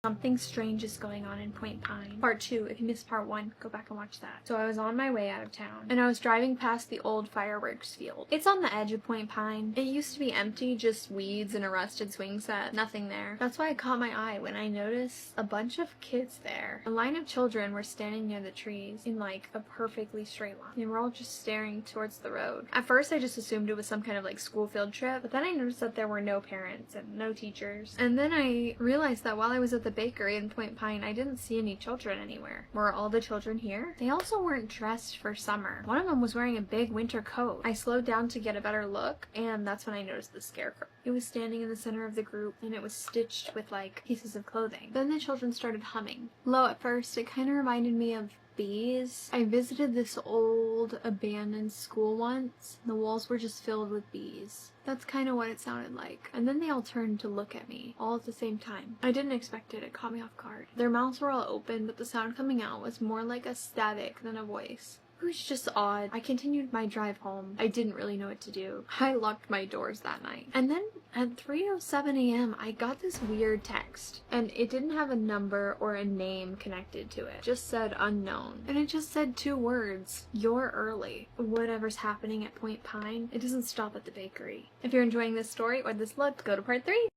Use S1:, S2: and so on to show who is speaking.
S1: Something strange is going on in Point Pine. Part 2. If you missed part 1, go back and watch that. So I was on my way out of town, and I was driving past the old fireworks field. It's on the edge of Point Pine. It used to be empty, just weeds and a rusted swing set. Nothing there. That's why it caught my eye when I noticed a bunch of kids there. A line of children were standing near the trees in like a perfectly straight line. They were all just staring towards the road. At first I just assumed it was some kind of like school field trip, but then I noticed that there were no parents and no teachers. And then I realized that while I was at the bakery in Point Pine, I didn't see any children anywhere. Were all the children here? They also weren't dressed for summer. One of them was wearing a big winter coat. I slowed down to get a better look, and that's when I noticed the scarecrow. It was standing in the center of the group, and it was stitched with like pieces of clothing. Then the children started humming. Low at first, it kind of reminded me of bees. I visited this old abandoned school once. The walls were just filled with bees. That's kind of what it sounded like. And then they all turned to look at me, all at the same time. I didn't expect it. It caught me off guard. Their mouths were all open, but the sound coming out was more like a static than a voice. It was just odd. I continued my drive home. I didn't really know what to do. I locked my doors that night. And then at 3:07 a.m. I got this weird text. And it didn't have a number or a name connected to it. It just said unknown. And it just said 2 words. You're early. Whatever's happening at Point Pine, it doesn't stop at the bakery. If you're enjoying this story or this look, go to part 3.